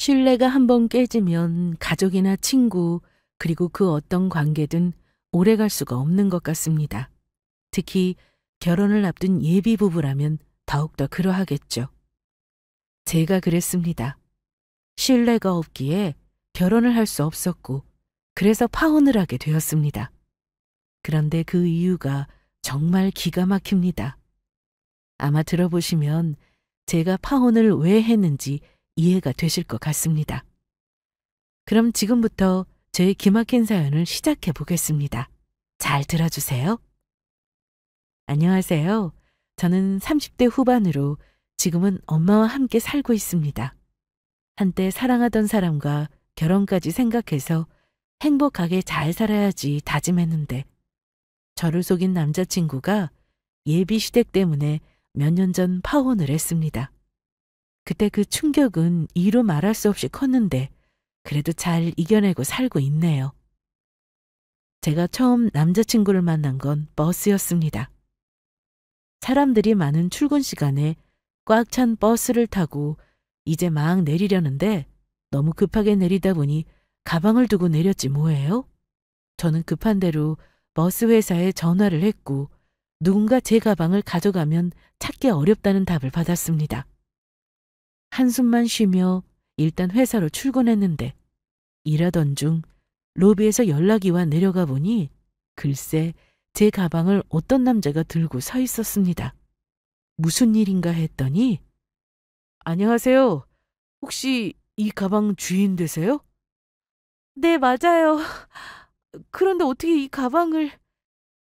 신뢰가 한번 깨지면 가족이나 친구, 그리고 그 어떤 관계든 오래 갈 수가 없는 것 같습니다. 특히 결혼을 앞둔 예비 부부라면 더욱더 그러하겠죠. 제가 그랬습니다. 신뢰가 없기에 결혼을 할 수 없었고, 그래서 파혼을 하게 되었습니다. 그런데 그 이유가 정말 기가 막힙니다. 아마 들어보시면 제가 파혼을 왜 했는지 이해가 되실 것 같습니다. 그럼 지금부터 제 기막힌 사연을 시작해 보겠습니다. 잘 들어주세요. 안녕하세요. 저는 30대 후반으로 지금은 엄마와 함께 살고 있습니다. 한때 사랑하던 사람과 결혼까지 생각해서 행복하게 잘 살아야지 다짐했는데 저를 속인 남자친구가 예비 시댁 때문에 몇 년 전 파혼을 했습니다. 그때 그 충격은 이루 말할 수 없이 컸는데 그래도 잘 이겨내고 살고 있네요. 제가 처음 남자친구를 만난 건 버스였습니다. 사람들이 많은 출근 시간에 꽉 찬 버스를 타고 이제 막 내리려는데 너무 급하게 내리다 보니 가방을 두고 내렸지 뭐예요? 저는 급한 대로 버스 회사에 전화를 했고 누군가 제 가방을 가져가면 찾기 어렵다는 답을 받았습니다. 한숨만 쉬며 일단 회사로 출근했는데 일하던 중 로비에서 연락이 와 내려가 보니 글쎄 제 가방을 어떤 남자가 들고 서 있었습니다. 무슨 일인가 했더니 안녕하세요. 혹시 이 가방 주인 되세요? 네, 맞아요. 그런데 어떻게 이 가방을...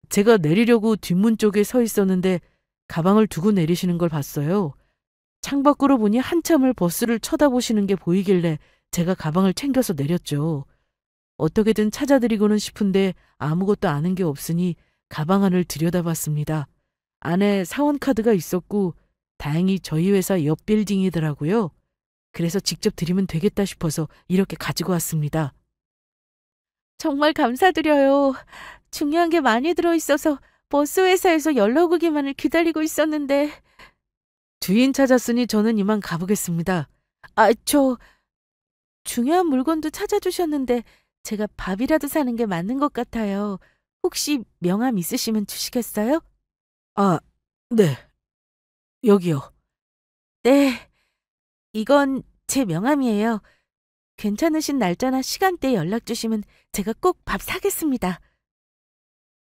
제가 내리려고 뒷문 쪽에 서 있었는데 가방을 두고 내리시는 걸 봤어요. 창밖으로 보니 한참을 버스를 쳐다보시는 게 보이길래 제가 가방을 챙겨서 내렸죠. 어떻게든 찾아드리고는 싶은데 아무것도 아는 게 없으니 가방 안을 들여다봤습니다. 안에 사원카드가 있었고 다행히 저희 회사 옆 빌딩이더라고요. 그래서 직접 드리면 되겠다 싶어서 이렇게 가지고 왔습니다. 정말 감사드려요. 중요한 게 많이 들어있어서 버스 회사에서 연락 오기만을 기다리고 있었는데. 주인 찾았으니 저는 이만 가보겠습니다. 중요한 물건도 찾아주셨는데 제가 밥이라도 사는 게 맞는 것 같아요. 혹시 명함 있으시면 주시겠어요? 아, 네. 여기요. 네, 이건 제 명함이에요. 괜찮으신 날짜나 시간대에 연락 주시면 제가 꼭 밥 사겠습니다.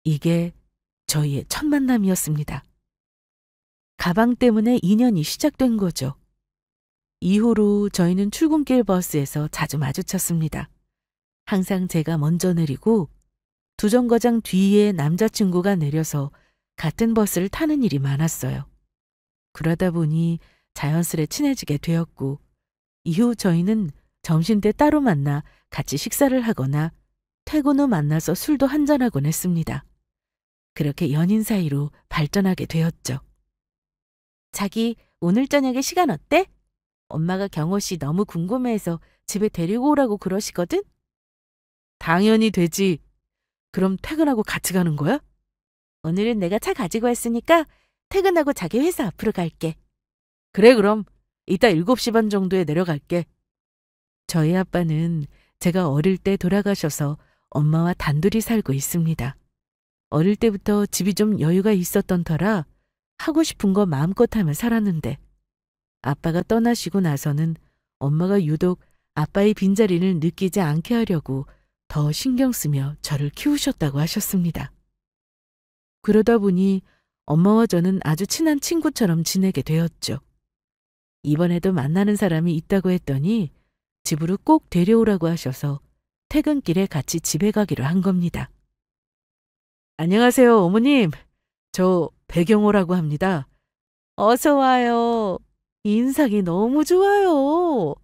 이게 저희의 첫 만남이었습니다. 가방 때문에 인연이 시작된 거죠. 이후로 저희는 출근길 버스에서 자주 마주쳤습니다. 항상 제가 먼저 내리고 두 정거장 뒤에 남자친구가 내려서 같은 버스를 타는 일이 많았어요. 그러다 보니 자연스레 친해지게 되었고 이후 저희는 점심때 따로 만나 같이 식사를 하거나 퇴근 후 만나서 술도 한잔하곤 했습니다. 그렇게 연인 사이로 발전하게 되었죠. 자기, 오늘 저녁에 시간 어때? 엄마가 경호 씨 너무 궁금해해서 집에 데리고 오라고 그러시거든? 당연히 되지. 그럼 퇴근하고 같이 가는 거야? 오늘은 내가 차 가지고 왔으니까 퇴근하고 자기 회사 앞으로 갈게. 그래, 그럼 이따 7시 반 정도에 내려갈게. 저희 아빠는 제가 어릴 때 돌아가셔서 엄마와 단둘이 살고 있습니다. 어릴 때부터 집이 좀 여유가 있었던 터라 하고 싶은 거 마음껏 하며 살았는데 아빠가 떠나시고 나서는 엄마가 유독 아빠의 빈자리를 느끼지 않게 하려고 더 신경 쓰며 저를 키우셨다고 하셨습니다. 그러다 보니 엄마와 저는 아주 친한 친구처럼 지내게 되었죠. 이번에도 만나는 사람이 있다고 했더니 집으로 꼭 데려오라고 하셔서 퇴근길에 같이 집에 가기로 한 겁니다. 안녕하세요, 어머님. 저 배경호라고 합니다. 어서 와요. 인상이 너무 좋아요.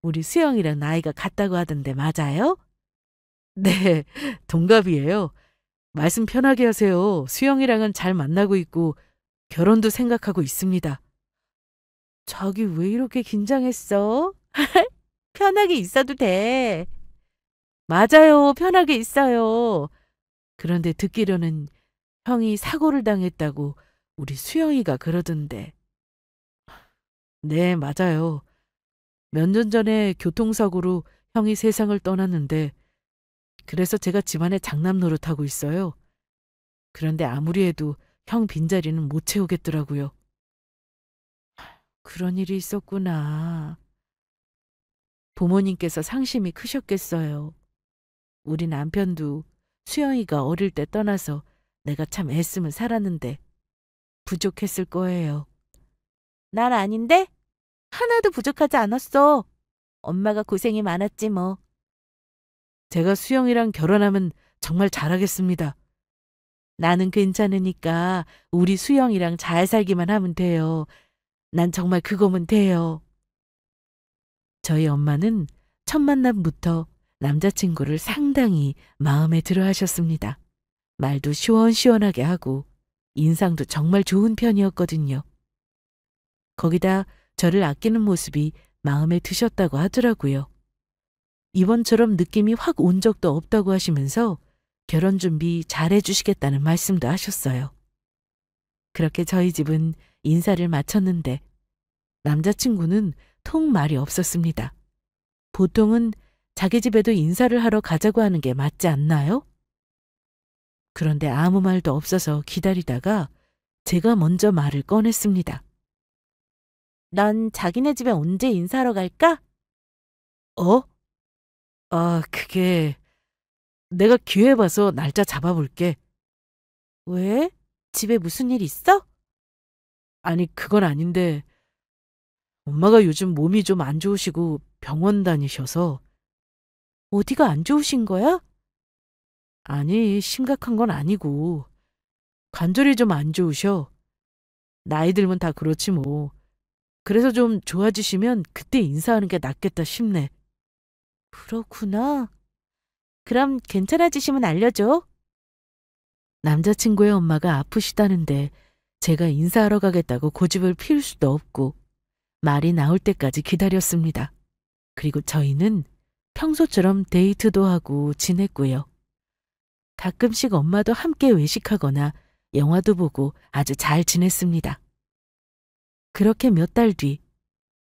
우리 수영이랑 나이가 같다고 하던데 맞아요? 네, 동갑이에요. 말씀 편하게 하세요. 수영이랑은 잘 만나고 있고 결혼도 생각하고 있습니다. 자기 왜 이렇게 긴장했어? 편하게 있어도 돼. 맞아요. 편하게 있어요. 그런데 듣기로는 형이 사고를 당했다고 우리 수영이가 그러던데. 네, 맞아요. 몇 년 전에 교통사고로 형이 세상을 떠났는데 그래서 제가 집안에 장남 노릇하고 있어요. 그런데 아무리 해도 형 빈자리는 못 채우겠더라고요. 그런 일이 있었구나. 부모님께서 상심이 크셨겠어요. 우리 남편도 수영이가 어릴 때 떠나서 내가 참 애쓰면 살았는데 부족했을 거예요. 난 아닌데? 하나도 부족하지 않았어. 엄마가 고생이 많았지 뭐. 제가 수영이랑 결혼하면 정말 잘하겠습니다. 나는 괜찮으니까 우리 수영이랑 잘 살기만 하면 돼요. 난 정말 그거면 돼요. 저희 엄마는 첫 만남부터 남자친구를 상당히 마음에 들어 하셨습니다. 말도 시원시원하게 하고 인상도 정말 좋은 편이었거든요. 거기다 저를 아끼는 모습이 마음에 드셨다고 하더라고요. 이번처럼 느낌이 확 온 적도 없다고 하시면서 결혼 준비 잘 해주시겠다는 말씀도 하셨어요. 그렇게 저희 집은 인사를 마쳤는데 남자친구는 통 말이 없었습니다. 보통은 자기 집에도 인사를 하러 가자고 하는 게 맞지 않나요? 그런데 아무 말도 없어서 기다리다가 제가 먼저 말을 꺼냈습니다. 넌 자기네 집에 언제 인사하러 갈까? 어? 그게 내가 기회 봐서 날짜 잡아볼게. 왜? 집에 무슨 일 있어? 아니, 그건 아닌데 엄마가 요즘 몸이 좀 안 좋으시고 병원 다니셔서. 어디가 안 좋으신 거야? 아니, 심각한 건 아니고 관절이 좀 안 좋으셔. 나이 들면 다 그렇지 뭐. 그래서 좀 좋아지시면 그때 인사하는 게 낫겠다 싶네. 그렇구나. 그럼 괜찮아지시면 알려줘. 남자친구의 엄마가 아프시다는데 제가 인사하러 가겠다고 고집을 피울 수도 없고 말이 나올 때까지 기다렸습니다. 그리고 저희는 평소처럼 데이트도 하고 지냈고요. 가끔씩 엄마도 함께 외식하거나 영화도 보고 아주 잘 지냈습니다. 그렇게 몇 달 뒤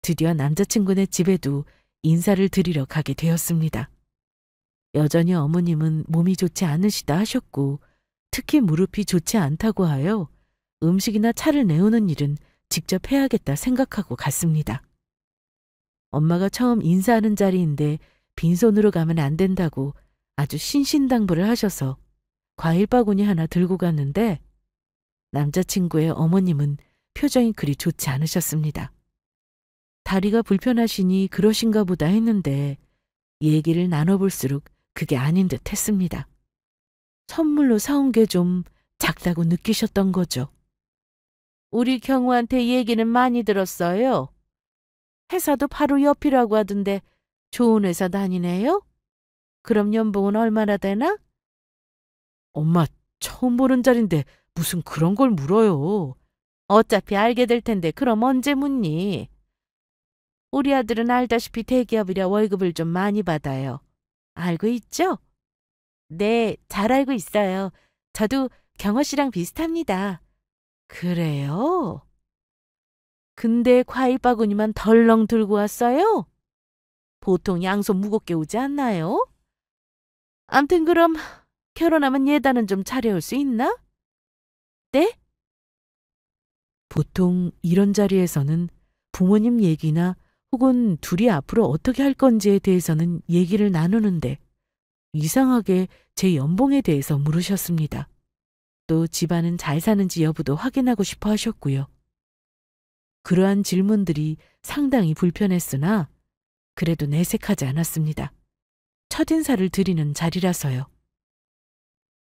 드디어 남자친구네 집에도 인사를 드리러 가게 되었습니다. 여전히 어머님은 몸이 좋지 않으시다 하셨고 특히 무릎이 좋지 않다고 하여 음식이나 차를 내오는 일은 직접 해야겠다 생각하고 갔습니다. 엄마가 처음 인사하는 자리인데 빈손으로 가면 안 된다고 아주 신신당부를 하셔서 과일 바구니 하나 들고 갔는데 남자친구의 어머님은 표정이 그리 좋지 않으셨습니다. 다리가 불편하시니 그러신가 보다 했는데 얘기를 나눠볼수록 그게 아닌 듯 했습니다. 선물로 사온 게 좀 작다고 느끼셨던 거죠. 우리 경우한테 얘기는 많이 들었어요. 회사도 바로 옆이라고 하던데 좋은 회사 다니네요? 그럼 연봉은 얼마나 되나? 엄마, 처음 보는 자리인데 무슨 그런 걸 물어요. 어차피 알게 될 텐데 그럼 언제 묻니? 우리 아들은 알다시피 대기업이라 월급을 좀 많이 받아요. 알고 있죠? 네, 잘 알고 있어요. 저도 경호 씨랑 비슷합니다. 그래요? 근데 과일 바구니만 덜렁 들고 왔어요? 보통 양손 무겁게 오지 않나요? 암튼 그럼 결혼하면 예단은 좀 차려올 수 있나? 네? 보통 이런 자리에서는 부모님 얘기나 혹은 둘이 앞으로 어떻게 할 건지에 대해서는 얘기를 나누는데 이상하게 제 연봉에 대해서 물으셨습니다. 또 집안은 잘 사는지 여부도 확인하고 싶어 하셨고요. 그러한 질문들이 상당히 불편했으나 그래도 내색하지 않았습니다. 첫인사를 드리는 자리라서요.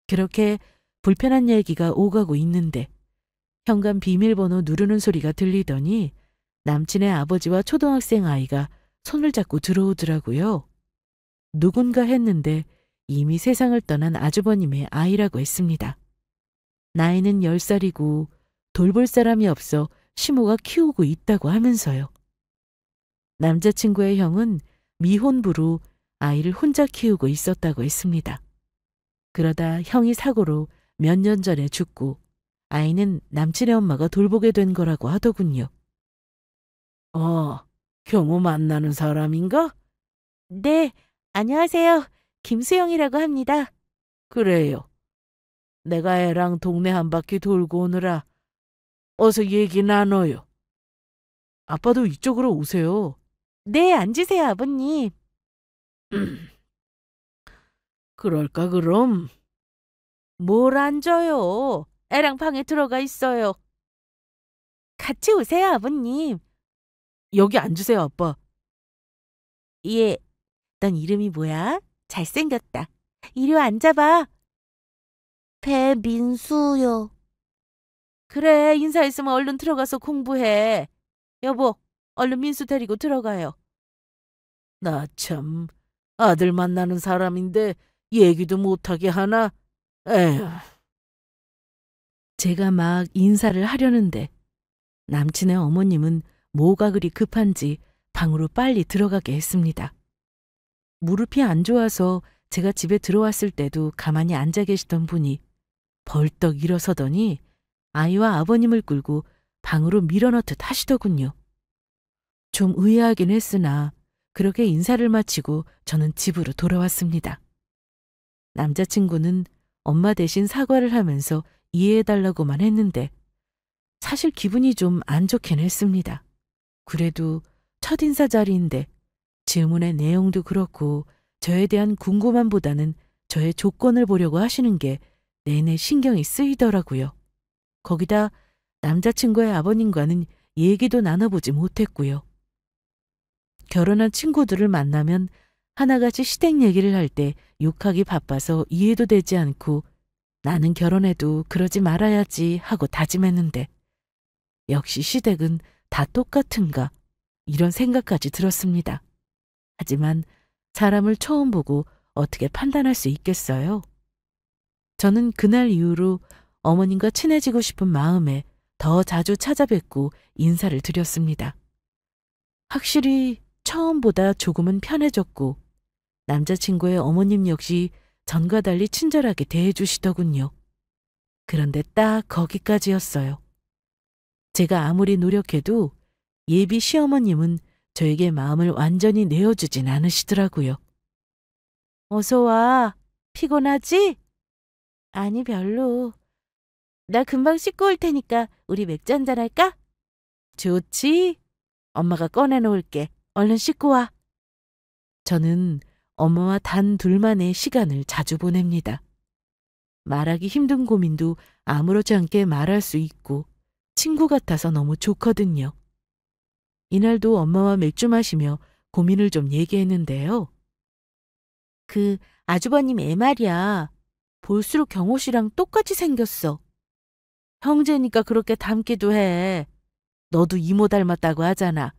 그렇게 불편한 얘기가 오가고 있는데 현관 비밀번호 누르는 소리가 들리더니 남친의 아버지와 초등학생 아이가 손을 잡고 들어오더라고요. 누군가 했는데 이미 세상을 떠난 아주버님의 아이라고 했습니다. 나이는 10살이고 돌볼 사람이 없어 시모가 키우고 있다고 하면서요. 남자친구의 형은 미혼부로 아이를 혼자 키우고 있었다고 했습니다. 그러다 형이 사고로 몇 년 전에 죽고 아이는 남친의 엄마가 돌보게 된 거라고 하더군요. 경호 만나는 사람인가? 네, 안녕하세요. 김수영이라고 합니다. 그래요. 내가 애랑 동네 한 바퀴 돌고 오느라 어서 얘기 나눠요. 아빠도 이쪽으로 오세요. 네, 앉으세요, 아버님. 그럴까, 그럼? 뭘 앉아요? 애랑 방에 들어가 있어요. 같이 오세요, 아버님. 여기 앉으세요, 아빠. 예, 넌 이름이 뭐야? 잘생겼다. 이리 와 앉아봐. 배민수요. 그래, 인사했으면 얼른 들어가서 공부해. 여보, 얼른 민수 데리고 들어가요. 나 참, 아들 만나는 사람인데 얘기도 못하게 하나? 에휴. 제가 막 인사를 하려는데 남친의 어머님은 뭐가 그리 급한지 방으로 빨리 들어가게 했습니다. 무릎이 안 좋아서 제가 집에 들어왔을 때도 가만히 앉아 계시던 분이 벌떡 일어서더니 아이와 아버님을 끌고 방으로 밀어넣듯 하시더군요. 좀 의아하긴 했으나 그렇게 인사를 마치고 저는 집으로 돌아왔습니다. 남자친구는 엄마 대신 사과를 하면서 이해해달라고만 했는데 사실 기분이 좀 안 좋긴 했습니다. 그래도 첫인사 자리인데 질문의 내용도 그렇고 저에 대한 궁금함보다는 저의 조건을 보려고 하시는 게 내내 신경이 쓰이더라고요. 거기다 남자친구의 아버님과는 얘기도 나눠보지 못했고요. 결혼한 친구들을 만나면 하나같이 시댁 얘기를 할 때 욕하기 바빠서 이해도 되지 않고 나는 결혼해도 그러지 말아야지 하고 다짐했는데 역시 시댁은 다 똑같은가 이런 생각까지 들었습니다. 하지만 사람을 처음 보고 어떻게 판단할 수 있겠어요? 저는 그날 이후로 어머님과 친해지고 싶은 마음에 더 자주 찾아뵙고 인사를 드렸습니다. 확실히 처음보다 조금은 편해졌고 남자친구의 어머님 역시 전과 달리 친절하게 대해주시더군요. 그런데 딱 거기까지였어요. 제가 아무리 노력해도 예비 시어머님은 저에게 마음을 완전히 내어주진 않으시더라고요. 어서 와. 피곤하지? 아니, 별로. 나 금방 씻고 올 테니까 우리 맥주 한잔 할까? 좋지. 엄마가 꺼내놓을게. 얼른 씻고 와. 저는 엄마와 단 둘만의 시간을 자주 보냅니다. 말하기 힘든 고민도 아무렇지 않게 말할 수 있고 친구 같아서 너무 좋거든요. 이날도 엄마와 맥주 마시며 고민을 좀 얘기했는데요. 그 아주버님 애 말이야. 볼수록 경호 씨랑 똑같이 생겼어. 형제니까 그렇게 닮기도 해. 너도 이모 닮았다고 하잖아.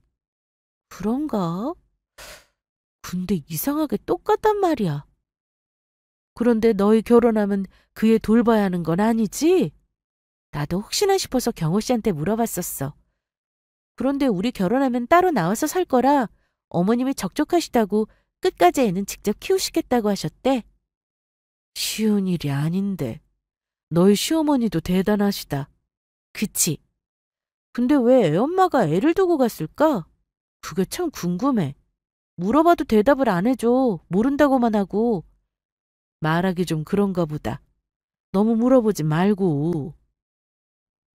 그런가? 근데 이상하게 똑같단 말이야. 그런데 너희 결혼하면 그 애 돌봐야 하는 건 아니지? 나도 혹시나 싶어서 경호 씨한테 물어봤었어. 그런데 우리 결혼하면 따로 나와서 살 거라 어머님이 적적하시다고 끝까지 애는 직접 키우시겠다고 하셨대. 쉬운 일이 아닌데. 너희 시어머니도 대단하시다. 그치? 근데 왜 애엄마가 애를 두고 갔을까? 그게 참 궁금해. 물어봐도 대답을 안 해줘. 모른다고만 하고. 말하기 좀 그런가 보다. 너무 물어보지 말고.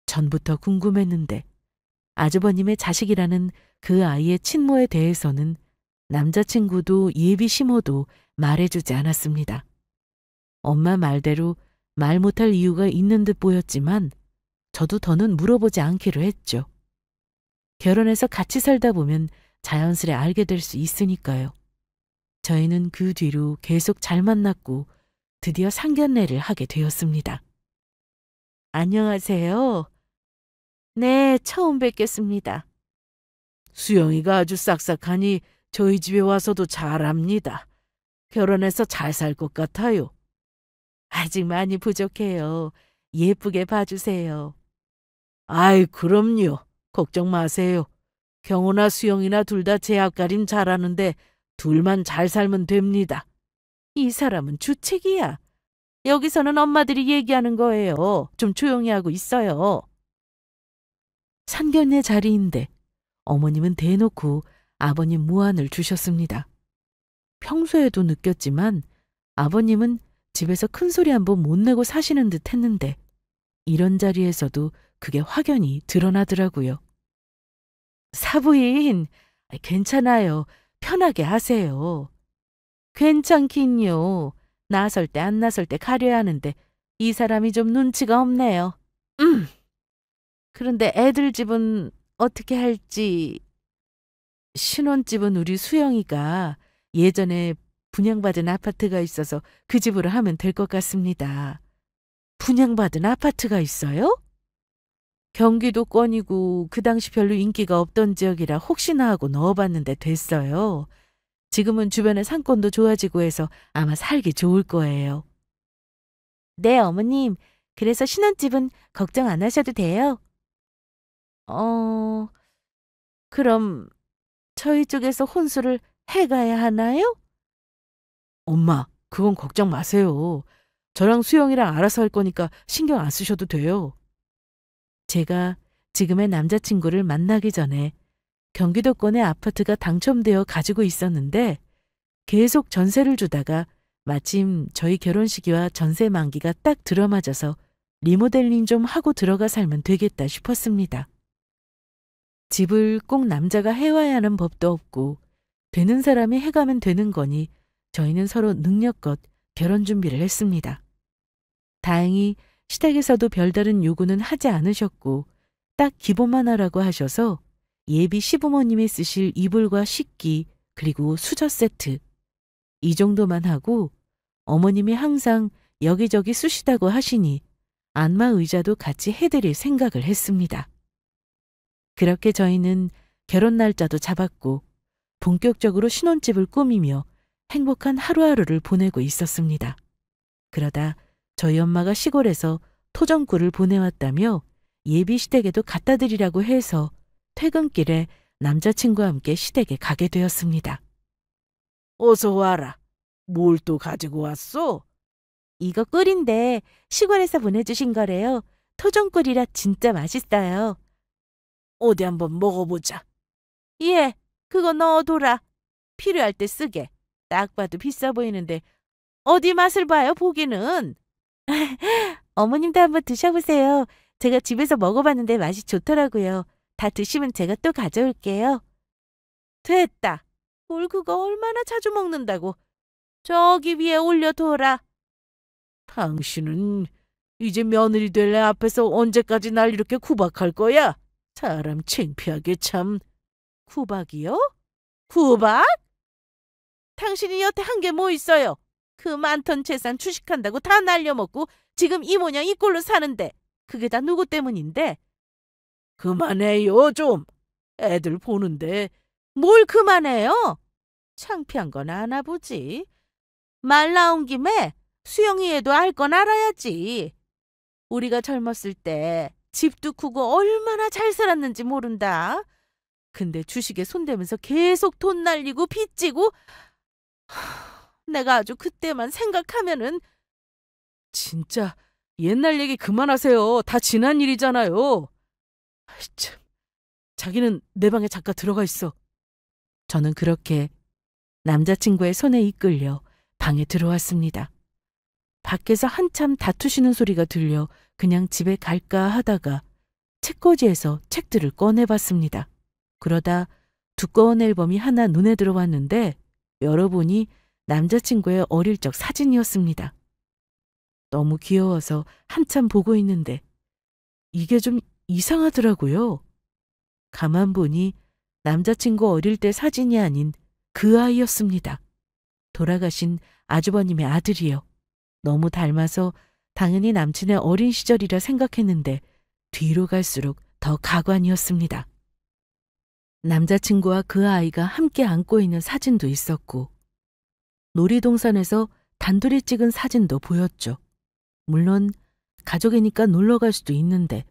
전부터 궁금했는데 아주버님의 자식이라는 그 아이의 친모에 대해서는 남자친구도 예비 시모도 말해주지 않았습니다. 엄마 말대로 말 못할 이유가 있는 듯 보였지만 저도 더는 물어보지 않기로 했죠. 결혼해서 같이 살다 보면 자연스레 알게 될 수 있으니까요. 저희는 그 뒤로 계속 잘 만났고 드디어 상견례를 하게 되었습니다. 안녕하세요. 네, 처음 뵙겠습니다. 수영이가 아주 싹싹하니 저희 집에 와서도 잘합니다. 결혼해서 잘 살 것 같아요. 아직 많이 부족해요. 예쁘게 봐주세요. 아이, 그럼요. 걱정 마세요. 경호나 수영이나 둘 다 제 앞가림 잘하는데 둘만 잘 살면 됩니다. 이 사람은 주책이야. 여기서는 엄마들이 얘기하는 거예요. 좀 조용히 하고 있어요. 상견례 자리인데 어머님은 대놓고 아버님 무안을 주셨습니다. 평소에도 느꼈지만 아버님은 집에서 큰 소리 한 번 못 내고 사시는 듯 했는데 이런 자리에서도 그게 확연히 드러나더라고요. 사부인, 괜찮아요. 편하게 하세요. 괜찮긴요. 나설 때 안 나설 때 가려야 하는데 이 사람이 좀 눈치가 없네요. 그런데 애들 집은 어떻게 할지. 신혼집은 우리 수영이가 예전에 분양받은 아파트가 있어서 그 집으로 하면 될 것 같습니다. 분양받은 아파트가 있어요? 경기도권이고 그 당시 별로 인기가 없던 지역이라 혹시나 하고 넣어봤는데 됐어요. 지금은 주변에 상권도 좋아지고 해서 아마 살기 좋을 거예요. 네, 어머님. 그래서 신혼집은 걱정 안 하셔도 돼요. 그럼 저희 쪽에서 혼수를 해가야 하나요? 엄마, 그건 걱정 마세요. 저랑 수영이랑 알아서 할 거니까 신경 안 쓰셔도 돼요. 제가 지금의 남자친구를 만나기 전에 경기도권의 아파트가 당첨되어 가지고 있었는데 계속 전세를 주다가 마침 저희 결혼 시기와 전세 만기가 딱 들어맞아서 리모델링 좀 하고 들어가 살면 되겠다 싶었습니다. 집을 꼭 남자가 해와야 하는 법도 없고 되는 사람이 해가면 되는 거니 저희는 서로 능력껏 결혼 준비를 했습니다. 다행히 시댁에서도 별다른 요구는 하지 않으셨고 딱 기본만 하라고 하셔서 예비 시부모님이 쓰실 이불과 식기 그리고 수저 세트 이 정도만 하고 어머님이 항상 여기저기 쑤시다고 하시니 안마 의자도 같이 해드릴 생각을 했습니다. 그렇게 저희는 결혼 날짜도 잡았고 본격적으로 신혼집을 꾸미며 행복한 하루하루를 보내고 있었습니다. 그러다 저희 엄마가 시골에서 토종꿀을 보내왔다며 예비 시댁에도 갖다 드리라고 해서 퇴근길에 남자친구와 함께 시댁에 가게 되었습니다. 어서 와라. 뭘 또 가지고 왔어? 이거 꿀인데 시골에서 보내주신 거래요. 토종꿀이라 진짜 맛있어요. 어디 한번 먹어보자. 예, 그거 넣어둬라. 필요할 때 쓰게. 딱 봐도 비싸 보이는데 어디 맛을 봐요, 보기는. 어머님도 한번 드셔보세요. 제가 집에서 먹어봤는데 맛이 좋더라고요. 다 드시면 제가 또 가져올게요. 됐다. 뭘 그거 얼마나 자주 먹는다고. 저기 위에 올려둬라. 당신은 이제 며느리 될 애 앞에서 언제까지 날 이렇게 구박할 거야? 사람 창피하게 참. 구박이요? 구박? 당신이 여태 한 게 뭐 있어요? 그 많던 재산 주식한다고 다 날려먹고 지금 이 모양 이 꼴로 사는데 그게 다 누구 때문인데? 그만해요 좀. 애들 보는데. 뭘 그만해요? 창피한 건 아나 보지. 말 나온 김에 수영이 애도 알 건 알아야지. 우리가 젊었을 때 집도 크고 얼마나 잘 살았는지 모른다. 근데 주식에 손대면서 계속 돈 날리고 빚지고 내가 아주 그때만 생각하면은. 진짜 옛날 얘기 그만하세요. 다 지난 일이잖아요. 아이 참. 자기는 내 방에 잠깐 들어가 있어. 저는 그렇게 남자친구의 손에 이끌려 방에 들어왔습니다. 밖에서 한참 다투시는 소리가 들려 그냥 집에 갈까 하다가 책꽂이에서 책들을 꺼내봤습니다. 그러다 두꺼운 앨범이 하나 눈에 들어왔는데 열어보니 남자친구의 어릴 적 사진이었습니다. 너무 귀여워서 한참 보고 있는데 이게 좀 이상하더라고요. 가만 보니 남자친구 어릴 때 사진이 아닌 그 아이였습니다. 돌아가신 아주버님의 아들이요. 너무 닮아서 당연히 남친의 어린 시절이라 생각했는데 뒤로 갈수록 더 가관이었습니다. 남자친구와 그 아이가 함께 안고 있는 사진도 있었고 놀이동산에서 단둘이 찍은 사진도 보였죠. 물론 가족이니까 놀러 갈 수도 있는데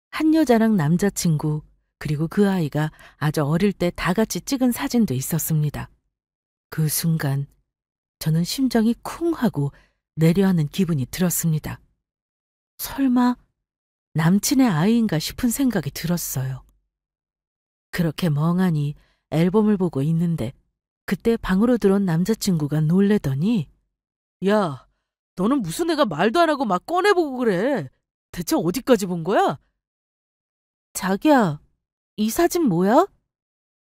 한 여자랑 남자친구 그리고 그 아이가 아주 어릴 때 다 같이 찍은 사진도 있었습니다. 그 순간 저는 심장이 쿵 하고 내려앉는 기분이 들었습니다. 설마 남친의 아이인가 싶은 생각이 들었어요. 그렇게 멍하니 앨범을 보고 있는데 그때 방으로 들어온 남자친구가 놀래더니 야, 너는 무슨 애가 말도 안 하고 막 꺼내보고 그래. 대체 어디까지 본 거야? 자기야, 이 사진 뭐야?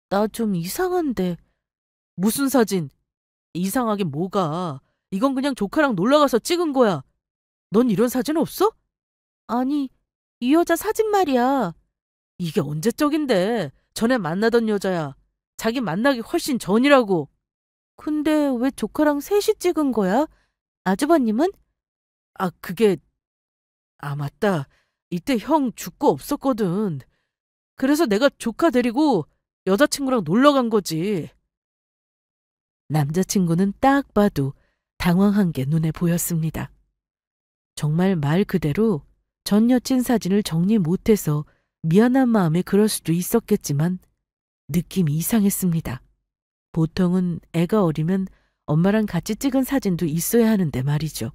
나 좀 이상한데. 무슨 사진? 이상하긴 뭐가. 이건 그냥 조카랑 놀러 가서 찍은 거야. 넌 이런 사진 없어? 아니, 이 여자 사진 말이야. 이게 언제적인데. 전에 만나던 여자야. 자기 만나기 훨씬 전이라고. 근데 왜 조카랑 셋이 찍은 거야? 아주버님은? 아, 그게... 맞다. 이때 형 죽고 없었거든. 그래서 내가 조카 데리고 여자친구랑 놀러 간 거지. 남자친구는 딱 봐도 당황한 게 눈에 보였습니다. 정말 말 그대로 전 여친 사진을 정리 못해서 미안한 마음에 그럴 수도 있었겠지만 느낌이 이상했습니다. 보통은 애가 어리면 엄마랑 같이 찍은 사진도 있어야 하는데 말이죠.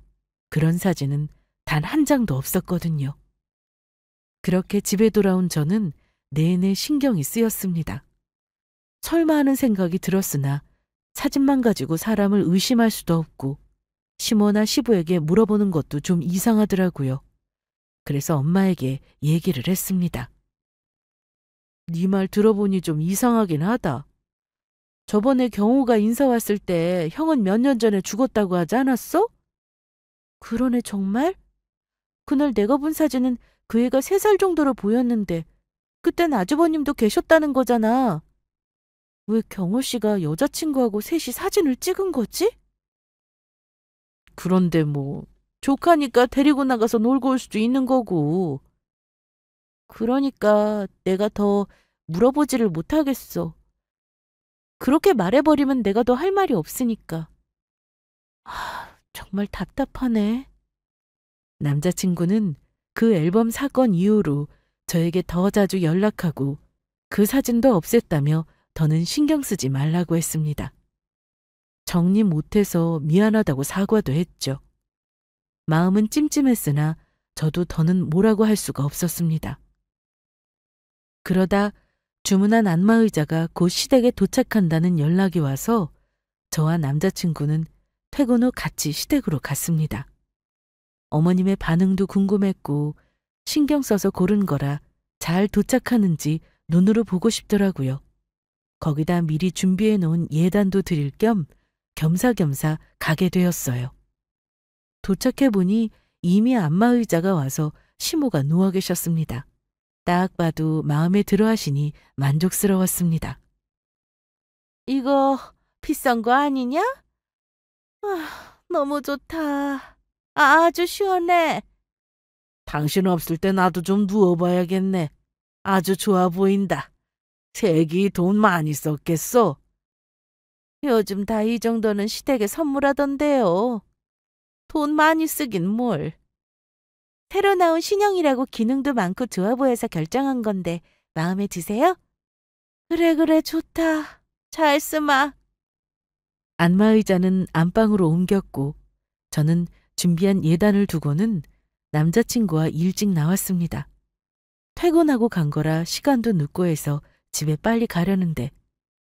그런 사진은 단 한 장도 없었거든요. 그렇게 집에 돌아온 저는 내내 신경이 쓰였습니다. 설마 하는 생각이 들었으나 사진만 가지고 사람을 의심할 수도 없고 시모나 시부에게 물어보는 것도 좀 이상하더라고요. 그래서 엄마에게 얘기를 했습니다. 네 말 들어보니 좀 이상하긴 하다. 저번에 경호가 인사 왔을 때 형은 몇 년 전에 죽었다고 하지 않았어? 그러네 정말? 그날 내가 본 사진은 그 애가 3살 정도로 보였는데 그땐 아주버님도 계셨다는 거잖아. 왜 경호 씨가 여자친구하고 셋이 사진을 찍은 거지? 그런데 뭐 조카니까 데리고 나가서 놀고 올 수도 있는 거고. 그러니까 내가 더 물어보지를 못하겠어. 그렇게 말해버리면 내가 더 할 말이 없으니까. 정말 답답하네. 남자친구는 그 앨범 사건 이후로 저에게 더 자주 연락하고 그 사진도 없앴다며 더는 신경 쓰지 말라고 했습니다. 정리 못해서 미안하다고 사과도 했죠. 마음은 찜찜했으나 저도 더는 뭐라고 할 수가 없었습니다. 그러다 주문한 안마의자가 곧 시댁에 도착한다는 연락이 와서 저와 남자친구는 퇴근 후 같이 시댁으로 갔습니다. 어머님의 반응도 궁금했고 신경 써서 고른 거라 잘 도착하는지 눈으로 보고 싶더라고요. 거기다 미리 준비해 놓은 예단도 드릴 겸 겸사겸사 가게 되었어요. 도착해 보니 이미 안마의자가 와서 시모가 누워 계셨습니다. 딱 봐도 마음에 들어 하시니 만족스러웠습니다. 이거 비싼 거 아니냐? 너무 좋다. 아주 시원해. 당신 없을 때 나도 좀 누워봐야겠네. 아주 좋아 보인다. 색이 돈 많이 썼겠어. 요즘 다 이 정도는 시댁에 선물하던데요. 돈 많이 쓰긴 뭘. 새로 나온 신형이라고 기능도 많고 좋아 보여서 결정한 건데 마음에 드세요? 그래 좋다. 잘 쓰마. 안마의자는 안방으로 옮겼고 저는 준비한 예단을 두고는 남자친구와 일찍 나왔습니다. 퇴근하고 간 거라 시간도 늦고 해서 집에 빨리 가려는데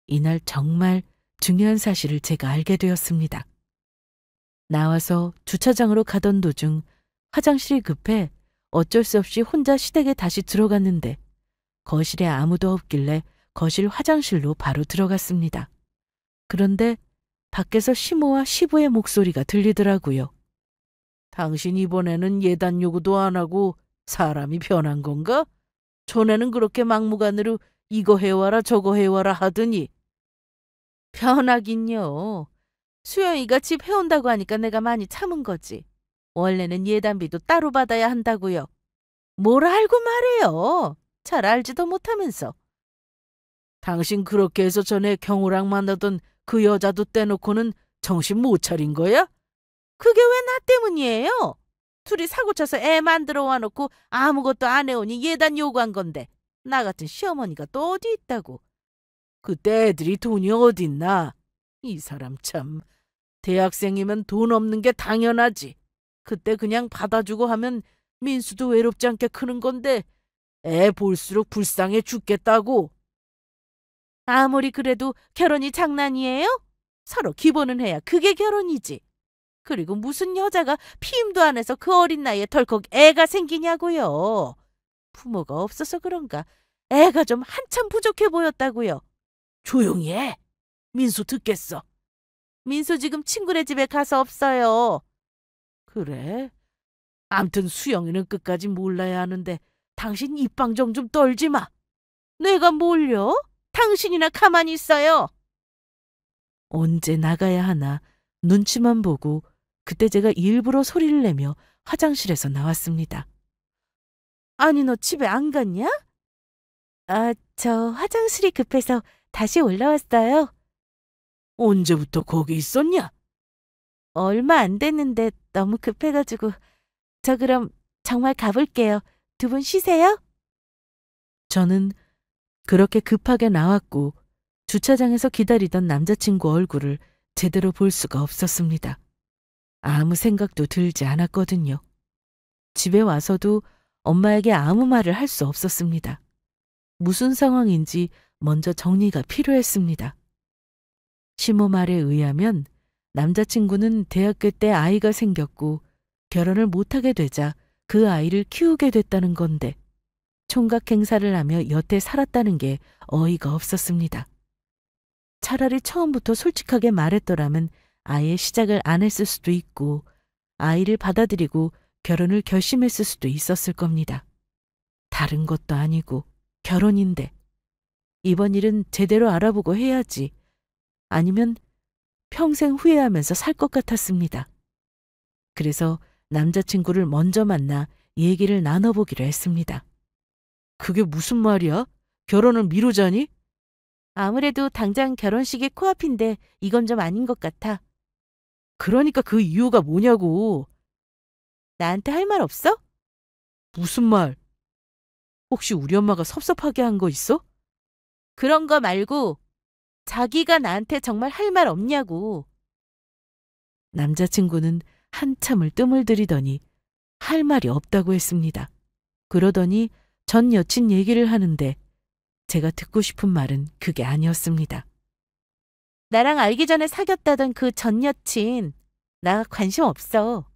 이날 정말 중요한 사실을 제가 알게 되었습니다. 나와서 주차장으로 가던 도중 화장실이 급해 어쩔 수 없이 혼자 시댁에 다시 들어갔는데 거실에 아무도 없길래 거실 화장실로 바로 들어갔습니다. 그런데 밖에서 시모와 시부의 목소리가 들리더라고요. 당신 이번에는 예단 요구도 안 하고 사람이 변한 건가? 전에는 그렇게 막무가내로 이거 해와라 저거 해와라 하더니. 변하긴요. 수영이가 집 해온다고 하니까 내가 많이 참은 거지. 원래는 예단비도 따로 받아야 한다고요. 뭘 알고 말해요. 잘 알지도 못하면서. 당신 그렇게 해서 전에 경호랑 만나던 그 여자도 떼놓고는 정신 못 차린 거야? 그게 왜 나 때문이에요? 둘이 사고쳐서 애 만들어 와놓고 아무것도 안 해오니 예단 요구한 건데 나 같은 시어머니가 또 어디 있다고. 그때 애들이 돈이 어딨나? 이 사람 참. 대학생이면 돈 없는 게 당연하지. 그때 그냥 받아주고 하면 민수도 외롭지 않게 크는 건데 애 볼수록 불쌍해 죽겠다고. 아무리 그래도 결혼이 장난이에요? 서로 기본은 해야 그게 결혼이지. 그리고 무슨 여자가 피임도 안 해서 그 어린 나이에 덜컥 애가 생기냐고요. 부모가 없어서 그런가 애가 좀 한참 부족해 보였다고요. 조용히 해. 민수 듣겠어. 민수 지금 친구네 집에 가서 없어요. 그래? 암튼 수영이는 끝까지 몰라야 하는데 당신 입방정 좀 떨지 마. 내가 뭘요? 당신이나 가만히 있어요. 언제 나가야 하나 눈치만 보고 그때 제가 일부러 소리를 내며 화장실에서 나왔습니다. 아니, 너 집에 안 갔냐? 아, 저 화장실이 급해서 다시 올라왔어요. 언제부터 거기 있었냐? 얼마 안 됐는데 너무 급해가지고. 저 그럼 정말 가볼게요. 두 분 쉬세요. 저는 그렇게 급하게 나왔고 주차장에서 기다리던 남자친구 얼굴을 제대로 볼 수가 없었습니다. 아무 생각도 들지 않았거든요. 집에 와서도 엄마에게 아무 말을 할 수 없었습니다. 무슨 상황인지 먼저 정리가 필요했습니다. 시모 말에 의하면 남자친구는 대학교 때 아이가 생겼고 결혼을 못하게 되자 그 아이를 키우게 됐다는 건데 총각 행사를 하며 여태 살았다는 게 어이가 없었습니다. 차라리 처음부터 솔직하게 말했더라면 아예 시작을 안 했을 수도 있고 아이를 받아들이고 결혼을 결심했을 수도 있었을 겁니다. 다른 것도 아니고 결혼인데 이번 일은 제대로 알아보고 해야지. 아니면 평생 후회하면서 살 것 같았습니다. 그래서 남자친구를 먼저 만나 얘기를 나눠보기로 했습니다. 그게 무슨 말이야? 결혼을 미루자니? 아무래도 당장 결혼식이 코앞인데 이건 좀 아닌 것 같아. 그러니까 그 이유가 뭐냐고. 나한테 할 말 없어? 무슨 말? 혹시 우리 엄마가 섭섭하게 한 거 있어? 그런 거 말고 자기가 나한테 정말 할 말 없냐고. 남자친구는 한참을 뜸을 들이더니 할 말이 없다고 했습니다. 그러더니 전 여친 얘기를 하는데 제가 듣고 싶은 말은 그게 아니었습니다. 나랑 알기 전에 사귀었다던 그 전 여친, 나 관심 없어.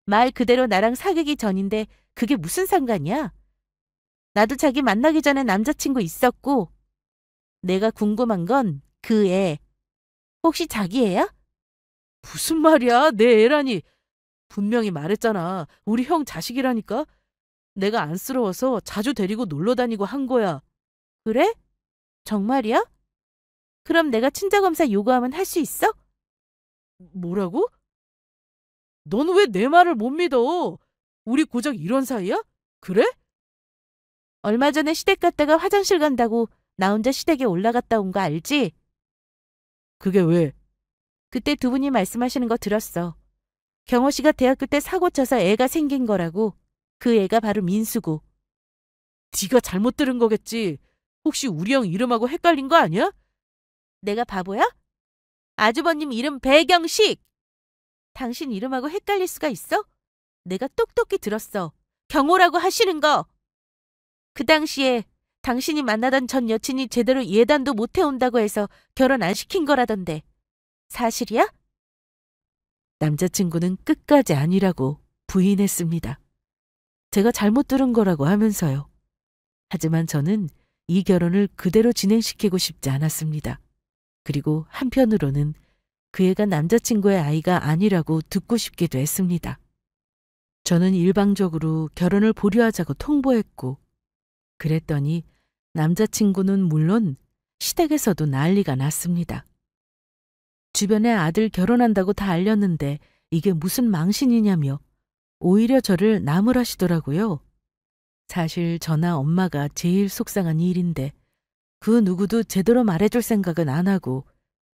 말 그대로 나랑 사귀기 전인데 그게 무슨 상관이야? 나도 자기 만나기 전에 남자친구 있었고 내가 궁금한 건 그 애. 혹시 자기 애야? 무슨 말이야? 내 애라니. 분명히 말했잖아. 우리 형 자식이라니까. 내가 안쓰러워서 자주 데리고 놀러 다니고 한 거야. 그래? 정말이야? 그럼 내가 친자검사 요구하면 할 수 있어? 뭐라고? 넌 왜 내 말을 못 믿어? 우리 고작 이런 사이야? 그래? 얼마 전에 시댁 갔다가 화장실 간다고 나 혼자 시댁에 올라갔다 온 거 알지? 그게 왜? 그때 두 분이 말씀하시는 거 들었어. 경호 씨가 대학교 때 사고 쳐서 애가 생긴 거라고. 그 애가 바로 민수고. 네가 잘못 들은 거겠지. 혹시 우리 형 이름하고 헷갈린 거 아니야? 내가 바보야? 아주버님 이름 배경식. 당신 이름하고 헷갈릴 수가 있어? 내가 똑똑히 들었어. 경호라고 하시는 거. 그 당시에 당신이 만나던 전 여친이 제대로 예단도 못 해온다고 해서 결혼 안 시킨 거라던데. 사실이야? 남자친구는 끝까지 아니라고 부인했습니다. 제가 잘못 들은 거라고 하면서요. 하지만 저는 이 결혼을 그대로 진행시키고 싶지 않았습니다. 그리고 한편으로는 그 애가 남자친구의 아이가 아니라고 듣고 싶기도 했습니다. 저는 일방적으로 결혼을 보류하자고 통보했고 그랬더니 남자친구는 물론 시댁에서도 난리가 났습니다. 주변에 아들 결혼한다고 다 알렸는데 이게 무슨 망신이냐며 오히려 저를 나무라시더라고요. 사실 저나 엄마가 제일 속상한 일인데 그 누구도 제대로 말해줄 생각은 안 하고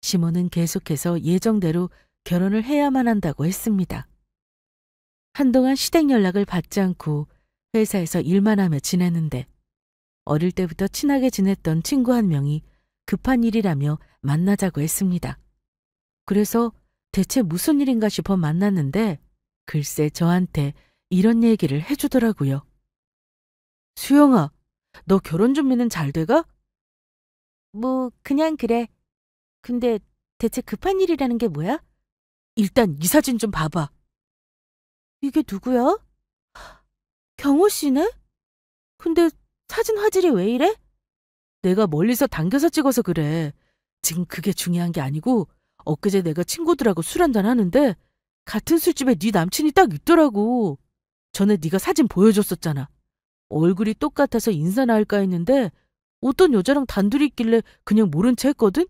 시모는 계속해서 예정대로 결혼을 해야만 한다고 했습니다. 한동안 시댁 연락을 받지 않고 회사에서 일만 하며 지냈는데 어릴 때부터 친하게 지냈던 친구 한 명이 급한 일이라며 만나자고 했습니다. 그래서 대체 무슨 일인가 싶어 만났는데 글쎄 저한테 이런 얘기를 해주더라고요. 수영아, 너 결혼 준비는 잘 돼가? 뭐 그냥 그래. 근데 대체 급한 일이라는 게 뭐야? 일단 이 사진 좀 봐봐. 이게 누구야? 경호 씨네? 근데 사진 화질이 왜 이래? 내가 멀리서 당겨서 찍어서 그래. 지금 그게 중요한 게 아니고 엊그제 내가 친구들하고 술 한잔 하는데 같은 술집에 네 남친이 딱 있더라고. 전에 네가 사진 보여줬었잖아. 얼굴이 똑같아서 인사나 할까 했는데 어떤 여자랑 단둘이 있길래 그냥 모른 채 했거든?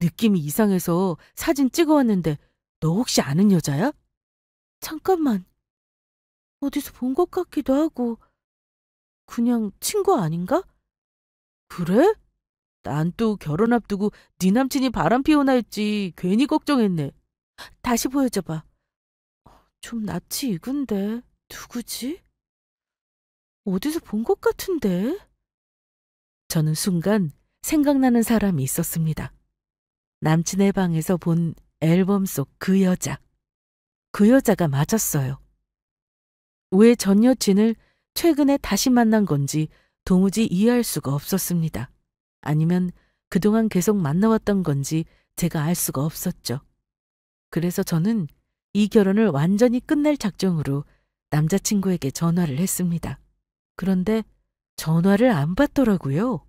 느낌이 이상해서 사진 찍어왔는데 너 혹시 아는 여자야? 잠깐만. 어디서 본 것 같기도 하고 그냥 친구 아닌가? 그래? 난 또 결혼 앞두고 네 남친이 바람 피우나 했지 괜히 걱정했네. 다시 보여줘봐. 좀 낯이 익은데 누구지? 어디서 본 것 같은데? 저는 순간 생각나는 사람이 있었습니다. 남친의 방에서 본 앨범 속 그 여자. 그 여자가 맞았어요. 왜 전 여친을 최근에 다시 만난 건지 도무지 이해할 수가 없었습니다. 아니면 그동안 계속 만나왔던 건지 제가 알 수가 없었죠. 그래서 저는 이 결혼을 완전히 끝낼 작정으로 남자친구에게 전화를 했습니다. 그런데 전화를 안 받더라고요.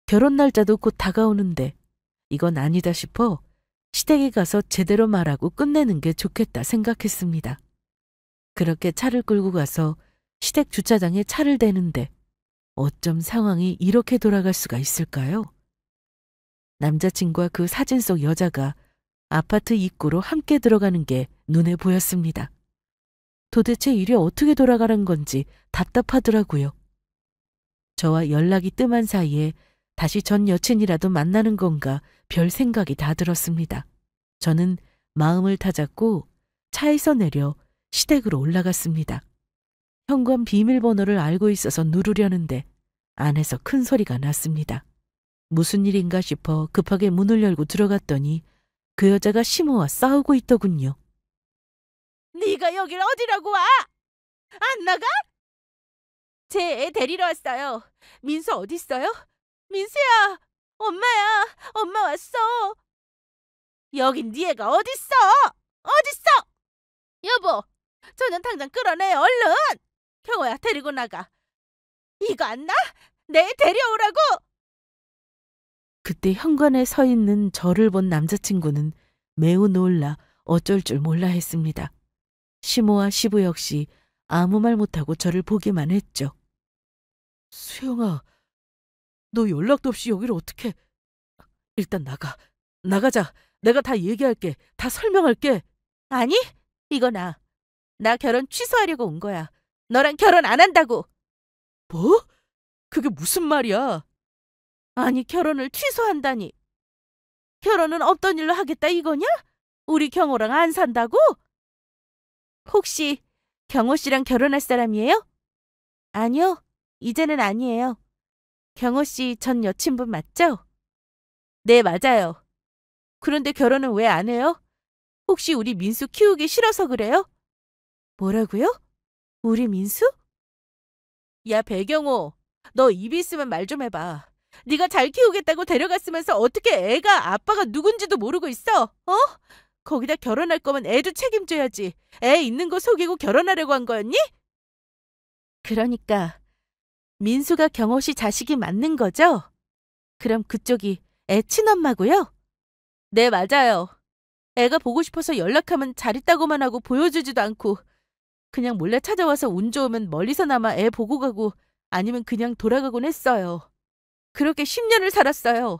결혼 날짜도 곧 다가오는데 이건 아니다 싶어 시댁에 가서 제대로 말하고 끝내는 게 좋겠다 생각했습니다. 그렇게 차를 끌고 가서 시댁 주차장에 차를 대는데 어쩜 상황이 이렇게 돌아갈 수가 있을까요? 남자친구와 그 사진 속 여자가 아파트 입구로 함께 들어가는 게 눈에 보였습니다. 도대체 일이 어떻게 돌아가는 건지 답답하더라고요. 저와 연락이 뜸한 사이에 다시 전 여친이라도 만나는 건가 별 생각이 다 들었습니다. 저는 마음을 다잡고 차에서 내려 시댁으로 올라갔습니다. 현관 비밀번호를 알고 있어서 누르려는데 안에서 큰 소리가 났습니다. 무슨 일인가 싶어 급하게 문을 열고 들어갔더니 그 여자가 시모와 싸우고 있더군요. 네가 여길 어디라고 와? 안 나가? 제 애 데리러 왔어요. 민수 어디 있어요? 민수야! 엄마야! 엄마 왔어! 여긴 네 애가 어딨어! 어딨어! 여보! 저는 당장 끌어내 얼른! 경호야 데리고 나가. 이거 안 나? 내 데려오라고! 그때 현관에 서 있는 저를 본 남자친구는 매우 놀라 어쩔 줄 몰라 했습니다. 시모와 시부 역시 아무 말 못하고 저를 보기만 했죠. 수영아, 너 연락도 없이 여기를 어떻게... 일단 나가. 나가자. 내가 다 얘기할게. 다 설명할게. 아니, 이거 나 결혼 취소하려고 온 거야. 너랑 결혼 안 한다고. 뭐? 그게 무슨 말이야? 아니, 결혼을 취소한다니. 결혼은 없던 일로 하겠다 이거냐? 우리 경호랑 안 산다고? 혹시 경호 씨랑 결혼할 사람이에요? 아니요, 이제는 아니에요. 경호 씨 전 여친분 맞죠? 네, 맞아요. 그런데 결혼은 왜 안 해요? 혹시 우리 민수 키우기 싫어서 그래요? 뭐라고요? 우리 민수? 야, 배경호. 너 입이 있으면 말 좀 해봐. 네가 잘 키우겠다고 데려갔으면서 어떻게 애가 아빠가 누군지도 모르고 있어? 어? 거기다 결혼할 거면 애도 책임져야지. 애 있는 거 속이고 결혼하려고 한 거였니? 그러니까 민수가 경호 씨 자식이 맞는 거죠? 그럼 그쪽이 애 친엄마고요? 네, 맞아요. 애가 보고 싶어서 연락하면 잘 있다고만 하고 보여주지도 않고 그냥 몰래 찾아와서 운 좋으면 멀리서나마 애 보고 가고 아니면 그냥 돌아가곤 했어요. 그렇게 10년을 살았어요.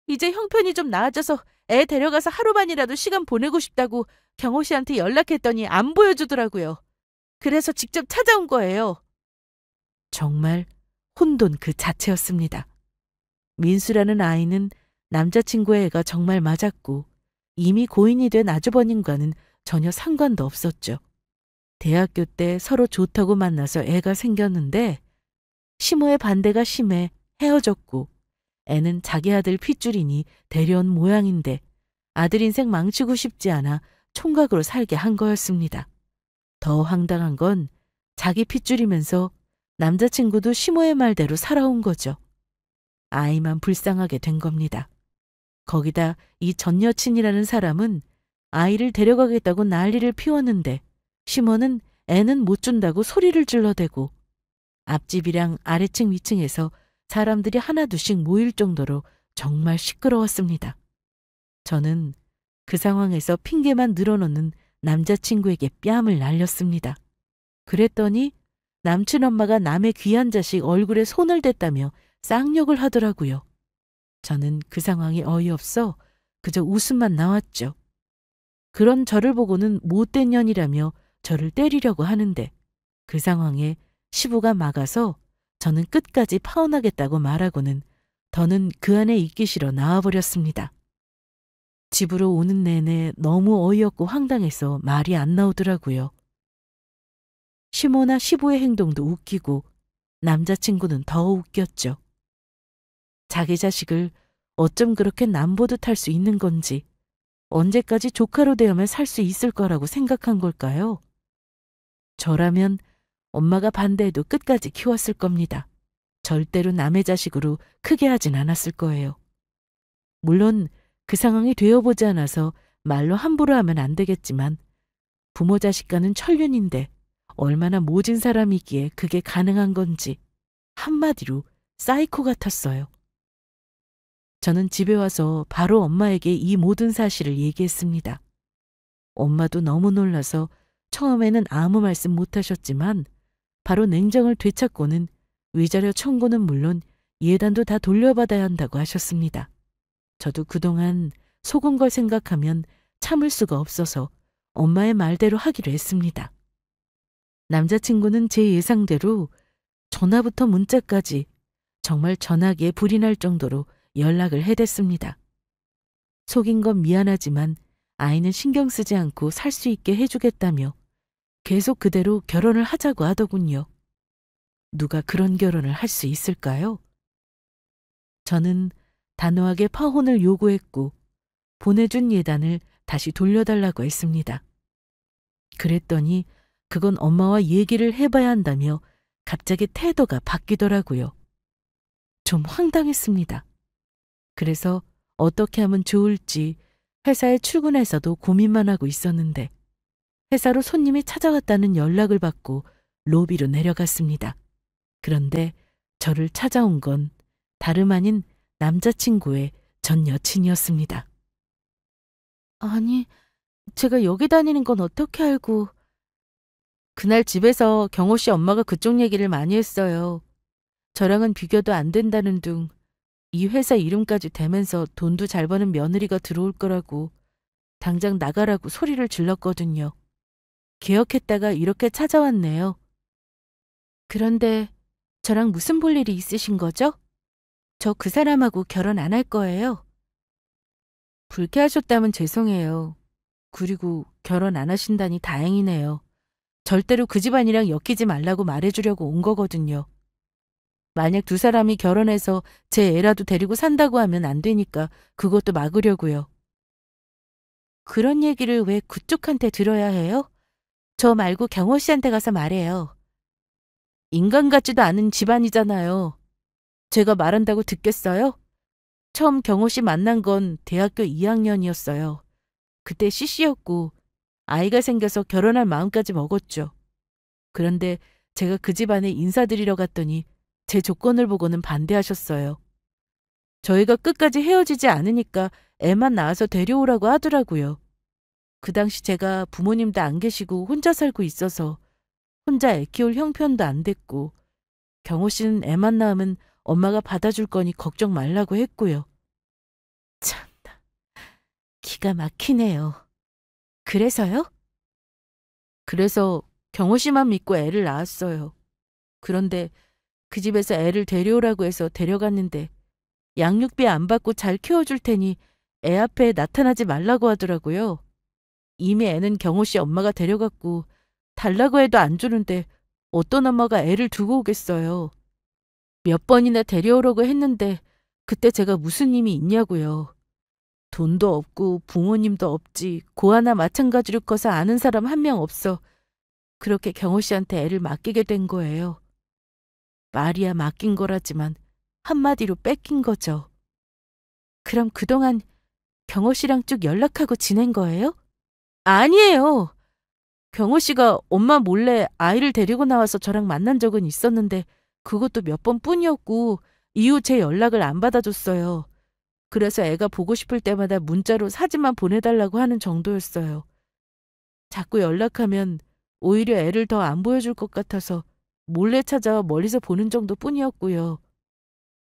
이제 형편이 좀 나아져서 애 데려가서 하루만이라도 시간 보내고 싶다고 경호 씨한테 연락했더니 안 보여주더라고요. 그래서 직접 찾아온 거예요. 정말 혼돈 그 자체였습니다. 민수라는 아이는 남자친구의 애가 정말 맞았고 이미 고인이 된 아주버님과는 전혀 상관도 없었죠. 대학교 때 서로 좋다고 만나서 애가 생겼는데 시모의 반대가 심해 헤어졌고 애는 자기 아들 핏줄이니 데려온 모양인데 아들 인생 망치고 싶지 않아 총각으로 살게 한 거였습니다. 더 황당한 건 자기 핏줄이면서 남자친구도 시모의 말대로 살아온 거죠. 아이만 불쌍하게 된 겁니다. 거기다 이 전 여친이라는 사람은 아이를 데려가겠다고 난리를 피웠는데 시몬은 애는 못 준다고 소리를 질러대고 앞집이랑 아래층 위층에서 사람들이 하나둘씩 모일 정도로 정말 시끄러웠습니다. 저는 그 상황에서 핑계만 늘어놓는 남자친구에게 뺨을 날렸습니다. 그랬더니 남친 엄마가 남의 귀한 자식 얼굴에 손을 댔다며 쌍욕을 하더라고요. 저는 그 상황이 어이없어 그저 웃음만 나왔죠. 그런 저를 보고는 못된 년이라며 저를 때리려고 하는데 그 상황에 시부가 막아서 저는 끝까지 파혼하겠다고 말하고는 더는 그 안에 있기 싫어 나와버렸습니다. 집으로 오는 내내 너무 어이없고 황당해서 말이 안 나오더라고요. 시모나 시부의 행동도 웃기고 남자친구는 더 웃겼죠. 자기 자식을 어쩜 그렇게 남보듯 할 수 있는 건지 언제까지 조카로 되어만 살 수 있을 거라고 생각한 걸까요? 저라면 엄마가 반대해도 끝까지 키웠을 겁니다. 절대로 남의 자식으로 크게 하진 않았을 거예요. 물론 그 상황이 되어보지 않아서 말로 함부로 하면 안 되겠지만 부모 자식과는 천륜인데 얼마나 모진 사람이기에 그게 가능한 건지 한마디로 사이코 같았어요. 저는 집에 와서 바로 엄마에게 이 모든 사실을 얘기했습니다. 엄마도 너무 놀라서 처음에는 아무 말씀 못 하셨지만 바로 냉정을 되찾고는 위자료 청구는 물론 예단도 다 돌려받아야 한다고 하셨습니다. 저도 그동안 속은 걸 생각하면 참을 수가 없어서 엄마의 말대로 하기로 했습니다. 남자친구는 제 예상대로 전화부터 문자까지 정말 전화기에 불이 날 정도로 연락을 해댔습니다. 속인 건 미안하지만 아이는 신경 쓰지 않고 살 수 있게 해주겠다며 계속 그대로 결혼을 하자고 하더군요. 누가 그런 결혼을 할 수 있을까요? 저는 단호하게 파혼을 요구했고 보내준 예단을 다시 돌려달라고 했습니다. 그랬더니 그건 엄마와 얘기를 해봐야 한다며 갑자기 태도가 바뀌더라고요. 좀 황당했습니다. 그래서 어떻게 하면 좋을지 회사에 출근해서도 고민만 하고 있었는데 회사로 손님이 찾아왔다는 연락을 받고 로비로 내려갔습니다. 그런데 저를 찾아온 건 다름 아닌 남자친구의 전 여친이었습니다. 아니, 제가 여기 다니는 건 어떻게 알고... 그날 집에서 경호 씨 엄마가 그쪽 얘기를 많이 했어요. 저랑은 비교도 안 된다는 둥 이 회사 이름까지 대면서 돈도 잘 버는 며느리가 들어올 거라고 당장 나가라고 소리를 질렀거든요. 기억했다가 이렇게 찾아왔네요. 그런데 저랑 무슨 볼 일이 있으신 거죠? 저 그 사람하고 결혼 안 할 거예요. 불쾌하셨다면 죄송해요. 그리고 결혼 안 하신다니 다행이네요. 절대로 그 집안이랑 엮이지 말라고 말해주려고 온 거거든요. 만약 두 사람이 결혼해서 제 애라도 데리고 산다고 하면 안 되니까 그것도 막으려고요. 그런 얘기를 왜 그쪽한테 들어야 해요? 저 말고 경호 씨한테 가서 말해요. 인간 같지도 않은 집안이잖아요. 제가 말한다고 듣겠어요? 처음 경호 씨 만난 건 대학교 2학년이었어요. 그때 CC였고 아이가 생겨서 결혼할 마음까지 먹었죠. 그런데 제가 그 집안에 인사드리러 갔더니 제 조건을 보고는 반대하셨어요. 저희가 끝까지 헤어지지 않으니까 애만 낳아서 데려오라고 하더라고요. 그 당시 제가 부모님도 안 계시고 혼자 살고 있어서 혼자 애 키울 형편도 안 됐고 경호 씨는 애만 낳으면 엄마가 받아줄 거니 걱정 말라고 했고요. 참나, 기가 막히네요. 그래서요? 그래서 경호 씨만 믿고 애를 낳았어요. 그런데 그 집에서 애를 데려오라고 해서 데려갔는데 양육비 안 받고 잘 키워줄 테니 애 앞에 나타나지 말라고 하더라고요. 이미 애는 경호 씨 엄마가 데려갔고 달라고 해도 안 주는데 어떤 엄마가 애를 두고 오겠어요. 몇 번이나 데려오라고 했는데 그때 제가 무슨 힘이 있냐고요. 돈도 없고 부모님도 없지 고아나 마찬가지로 커서 아는 사람 한 명 없어 그렇게 경호 씨한테 애를 맡기게 된 거예요. 말이야 맡긴 거라지만 한마디로 뺏긴 거죠. 그럼 그동안 경호 씨랑 쭉 연락하고 지낸 거예요? 아니에요. 경호 씨가 엄마 몰래 아이를 데리고 나와서 저랑 만난 적은 있었는데 그것도 몇 번뿐이었고 이후 제 연락을 안 받아줬어요. 그래서 애가 보고 싶을 때마다 문자로 사진만 보내달라고 하는 정도였어요. 자꾸 연락하면 오히려 애를 더 안 보여줄 것 같아서 몰래 찾아와 멀리서 보는 정도뿐이었고요.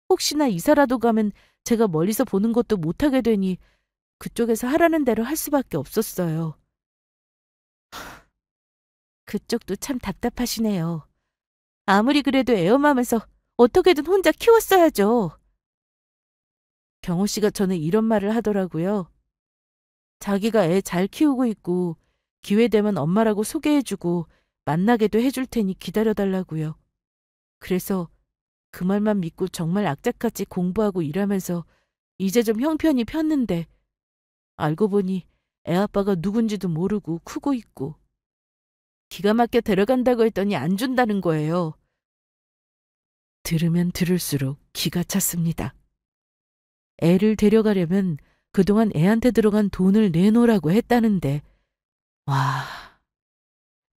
혹시나 이사라도 가면 제가 멀리서 보는 것도 못하게 되니 그쪽에서 하라는 대로 할 수밖에 없었어요. 그쪽도 참 답답하시네요. 아무리 그래도 애엄마면서 어떻게든 혼자 키웠어야죠. 경호 씨가 전에 이런 말을 하더라고요. 자기가 애 잘 키우고 있고 기회 되면 엄마라고 소개해주고 만나게도 해줄 테니 기다려달라고요. 그래서 그 말만 믿고 정말 악착같이 공부하고 일하면서 이제 좀 형편이 폈는데 알고 보니 애 아빠가 누군지도 모르고 크고 있고 기가 막혀 데려간다고 했더니 안 준다는 거예요. 들으면 들을수록 기가 찼습니다. 애를 데려가려면 그동안 애한테 들어간 돈을 내놓으라고 했다는데 와,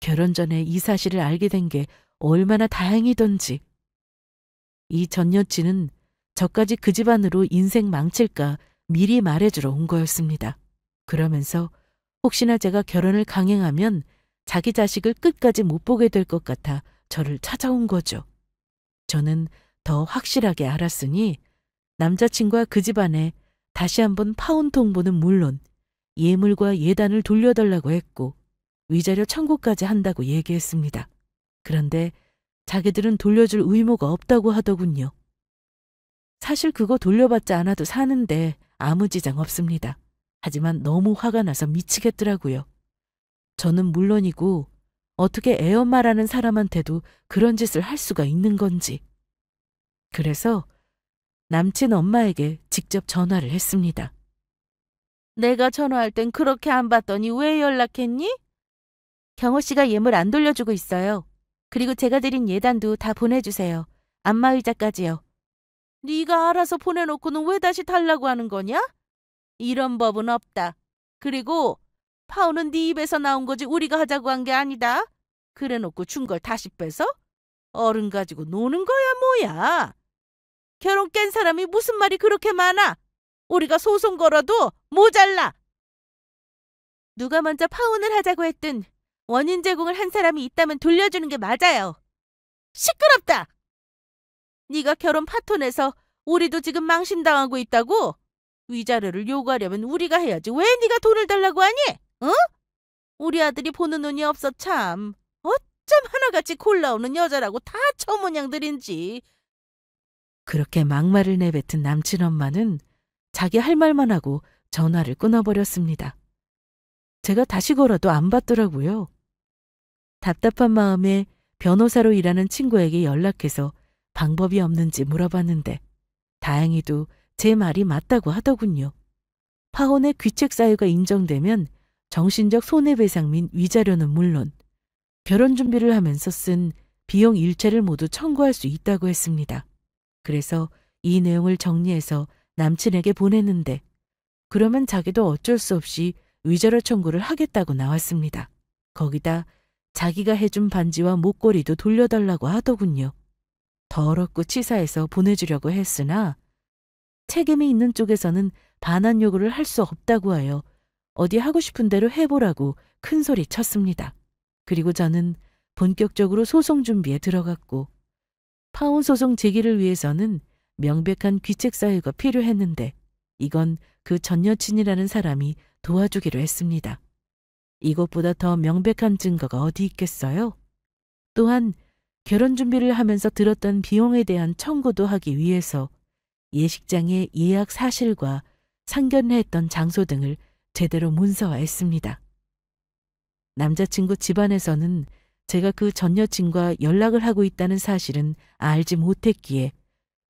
결혼 전에 이 사실을 알게 된 게 얼마나 다행이던지. 이 전 여친은 저까지 그 집안으로 인생 망칠까 미리 말해주러 온 거였습니다. 그러면서 혹시나 제가 결혼을 강행하면 자기 자식을 끝까지 못 보게 될 것 같아 저를 찾아온 거죠. 저는 더 확실하게 알았으니 남자친구와 그 집안에 다시 한번 파혼 통보는 물론 예물과 예단을 돌려달라고 했고 위자료 청구까지 한다고 얘기했습니다. 그런데 자기들은 돌려줄 의무가 없다고 하더군요. 사실 그거 돌려받지 않아도 사는데 아무 지장 없습니다. 하지만 너무 화가 나서 미치겠더라고요. 저는 물론이고 어떻게 애엄마라는 사람한테도 그런 짓을 할 수가 있는 건지. 그래서 남친 엄마에게 직접 전화를 했습니다. 내가 전화할 땐 그렇게 안 받더니 왜 연락했니? 경호 씨가 예물 안 돌려주고 있어요. 그리고 제가 드린 예단도 다 보내주세요. 안마의자까지요. 네가 알아서 보내놓고는 왜 다시 달라고 하는 거냐? 이런 법은 없다. 그리고 파혼은 네 입에서 나온 거지 우리가 하자고 한 게 아니다. 그래놓고 준 걸 다시 빼서? 어른 가지고 노는 거야 뭐야. 결혼 깬 사람이 무슨 말이 그렇게 많아. 우리가 소송 걸어도 모자라. 누가 먼저 파혼을 하자고 했든 원인 제공을 한 사람이 있다면 돌려주는 게 맞아요. 시끄럽다. 네가 결혼 파토내서 우리도 지금 망신당하고 있다고? 위자료를 요구하려면 우리가 해야지. 왜 네가 돈을 달라고 하니? 어? 우리 아들이 보는 눈이 없어 참. 어쩜 하나같이 골라오는 여자라고 다 처모냥들인지. 그렇게 막말을 내뱉은 남친 엄마는 자기 할 말만 하고 전화를 끊어버렸습니다. 제가 다시 걸어도 안 받더라고요. 답답한 마음에 변호사로 일하는 친구에게 연락해서 방법이 없는지 물어봤는데 다행히도 제 말이 맞다고 하더군요. 파혼의 귀책 사유가 인정되면 정신적 손해배상 및 위자료는 물론 결혼 준비를 하면서 쓴 비용 일체를 모두 청구할 수 있다고 했습니다. 그래서 이 내용을 정리해서 남친에게 보냈는데 그러면 자기도 어쩔 수 없이 위자료 청구를 하겠다고 나왔습니다. 거기다 자기가 해준 반지와 목걸이도 돌려달라고 하더군요. 더럽고 치사해서 보내주려고 했으나 책임이 있는 쪽에서는 반환 요구를 할 수 없다고 하여 어디 하고 싶은 대로 해보라고 큰 소리 쳤습니다. 그리고 저는 본격적으로 소송 준비에 들어갔고 파혼 소송 제기를 위해서는 명백한 귀책 사유가 필요했는데 이건 그 전 여친이라는 사람이 도와주기로 했습니다. 이것보다 더 명백한 증거가 어디 있겠어요? 또한 결혼 준비를 하면서 들었던 비용에 대한 청구도 하기 위해서 예식장의 예약 사실과 상견례했던 장소 등을 제대로 문서화했습니다. 남자친구 집안에서는 제가 그 전 여친과 연락을 하고 있다는 사실은 알지 못했기에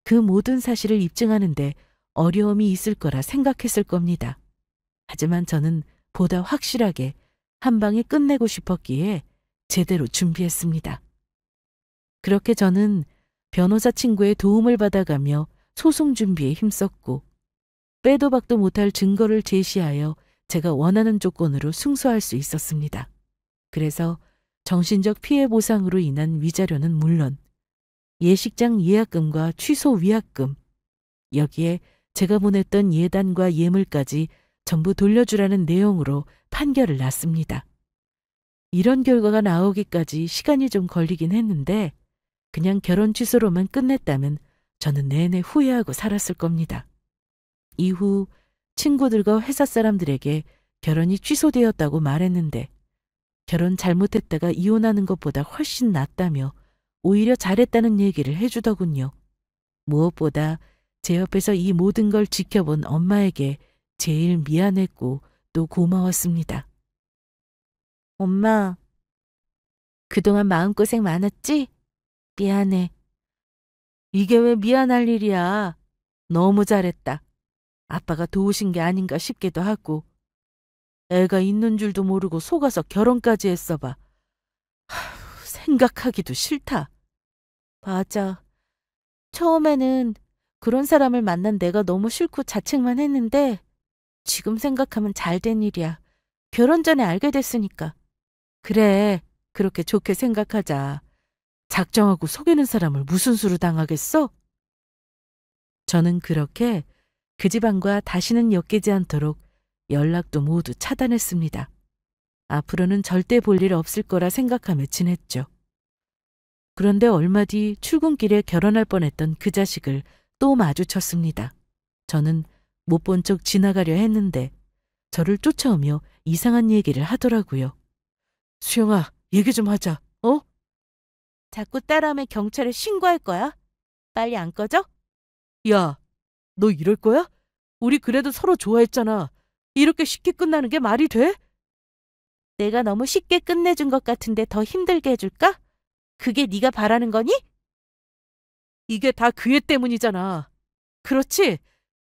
그 모든 사실을 입증하는데 어려움이 있을 거라 생각했을 겁니다. 하지만 저는 보다 확실하게 한 방에 끝내고 싶었기에 제대로 준비했습니다. 그렇게 저는 변호사 친구의 도움을 받아가며 소송 준비에 힘썼고 빼도 박도 못할 증거를 제시하여 제가 원하는 조건으로 승소할 수 있었습니다. 그래서 정신적 피해 보상으로 인한 위자료는 물론 예식장 예약금과 취소 위약금, 여기에 제가 보냈던 예단과 예물까지 전부 돌려주라는 내용으로 판결을 났습니다. 이런 결과가 나오기까지 시간이 좀 걸리긴 했는데 그냥 결혼 취소로만 끝냈다면 저는 내내 후회하고 살았을 겁니다. 이후 친구들과 회사 사람들에게 결혼이 취소되었다고 말했는데 결혼 잘못했다가 이혼하는 것보다 훨씬 낫다며 오히려 잘했다는 얘기를 해주더군요. 무엇보다 제 옆에서 이 모든 걸 지켜본 엄마에게 제일 미안했고 또 고마웠습니다. 엄마, 그동안 마음고생 많았지? 미안해. 이게 왜 미안할 일이야. 너무 잘했다. 아빠가 도우신 게 아닌가 싶기도 하고. 애가 있는 줄도 모르고 속아서 결혼까지 했어 봐. 생각하기도 싫다. 맞아. 처음에는 그런 사람을 만난 내가 너무 싫고 자책만 했는데 지금 생각하면 잘된 일이야. 결혼 전에 알게 됐으니까. 그래, 그렇게 좋게 생각하자. 작정하고 속이는 사람을 무슨 수로 당하겠어? 저는 그렇게 그 집안과 다시는 엮이지 않도록 연락도 모두 차단했습니다. 앞으로는 절대 볼 일 없을 거라 생각하며 지냈죠. 그런데 얼마 뒤 출근길에 결혼할 뻔했던 그 자식을 또 마주쳤습니다. 저는 못 본 척 지나가려 했는데 저를 쫓아오며 이상한 얘기를 하더라고요. 수영아, 얘기 좀 하자, 어? 자꾸 따라하면 경찰에 신고할 거야. 빨리 안 꺼져? 야, 너 이럴 거야? 우리 그래도 서로 좋아했잖아. 이렇게 쉽게 끝나는 게 말이 돼? 내가 너무 쉽게 끝내준 것 같은데 더 힘들게 해줄까? 그게 네가 바라는 거니? 이게 다 그 애 때문이잖아. 그렇지?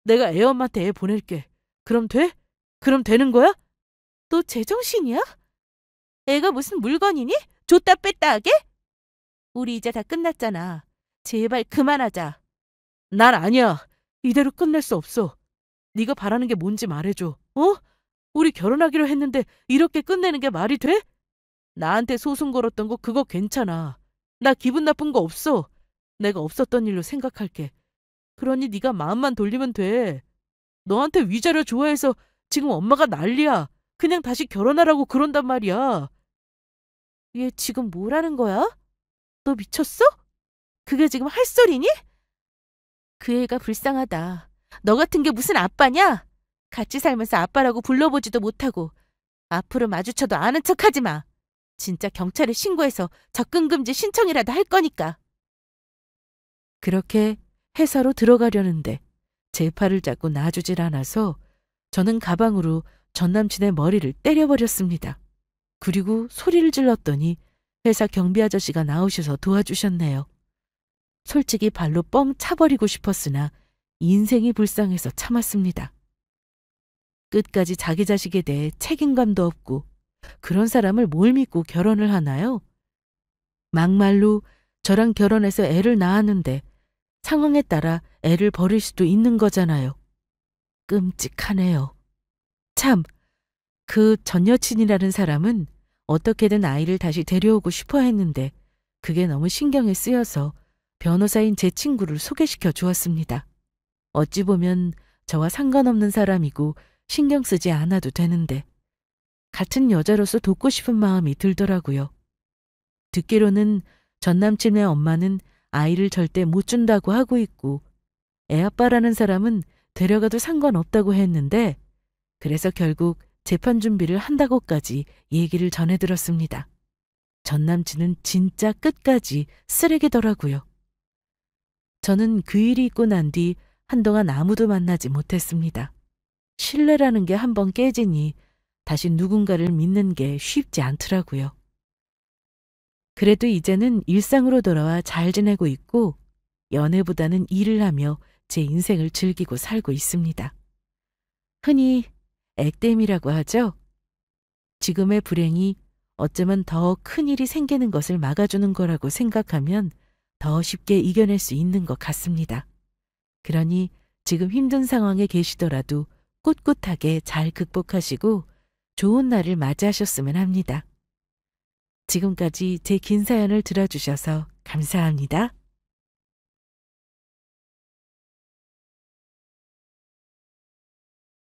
내가 애 엄마한테 애 보낼게. 그럼 돼? 그럼 되는 거야? 너 제정신이야? 애가 무슨 물건이니? 줬다 뺐다 하게? 우리 이제 다 끝났잖아. 제발 그만하자. 난 아니야. 이대로 끝낼 수 없어. 네가 바라는 게 뭔지 말해줘. 어? 우리 결혼하기로 했는데 이렇게 끝내는 게 말이 돼? 나한테 소송 걸었던 거 그거 괜찮아. 나 기분 나쁜 거 없어. 내가 없었던 일로 생각할게. 그러니 네가 마음만 돌리면 돼. 너한테 위자료 좋아해서 지금 엄마가 난리야. 그냥 다시 결혼하라고 그런단 말이야. 얘 지금 뭐라는 거야? 너 미쳤어? 그게 지금 할 소리니? 그 애가 불쌍하다. 너 같은 게 무슨 아빠냐? 같이 살면서 아빠라고 불러보지도 못하고 앞으로 마주쳐도 아는 척하지 마. 진짜 경찰에 신고해서 접근금지 신청이라도 할 거니까. 그렇게 회사로 들어가려는데 제 팔을 잡고 놔주질 않아서 저는 가방으로 전 남친의 머리를 때려버렸습니다. 그리고 소리를 질렀더니 회사 경비 아저씨가 나오셔서 도와주셨네요. 솔직히 발로 뻥 차버리고 싶었으나 인생이 불쌍해서 참았습니다. 끝까지 자기 자식에 대해 책임감도 없고 그런 사람을 뭘 믿고 결혼을 하나요? 막말로 저랑 결혼해서 애를 낳았는데 상황에 따라 애를 버릴 수도 있는 거잖아요. 끔찍하네요. 참, 그 전 여친이라는 사람은 어떻게든 아이를 다시 데려오고 싶어 했는데 그게 너무 신경에 쓰여서 변호사인 제 친구를 소개시켜 주었습니다. 어찌 보면 저와 상관없는 사람이고 신경 쓰지 않아도 되는데 같은 여자로서 돕고 싶은 마음이 들더라고요. 듣기로는 전 남친의 엄마는 아이를 절대 못 준다고 하고 있고 애아빠라는 사람은 데려가도 상관없다고 했는데 그래서 결국 재판 준비를 한다고까지 얘기를 전해 들었습니다. 전 남친은 진짜 끝까지 쓰레기더라고요. 저는 그 일이 있고 난 뒤 한동안 아무도 만나지 못했습니다. 신뢰라는 게 한번 깨지니 다시 누군가를 믿는 게 쉽지 않더라고요. 그래도 이제는 일상으로 돌아와 잘 지내고 있고 연애보다는 일을 하며 제 인생을 즐기고 살고 있습니다. 흔히 액땜이라고 하죠. 지금의 불행이 어쩌면 더 큰 일이 생기는 것을 막아주는 거라고 생각하면 더 쉽게 이겨낼 수 있는 것 같습니다. 그러니 지금 힘든 상황에 계시더라도 꿋꿋하게 잘 극복하시고 좋은 날을 맞이하셨으면 합니다. 지금까지 제 긴 사연을 들어주셔서 감사합니다.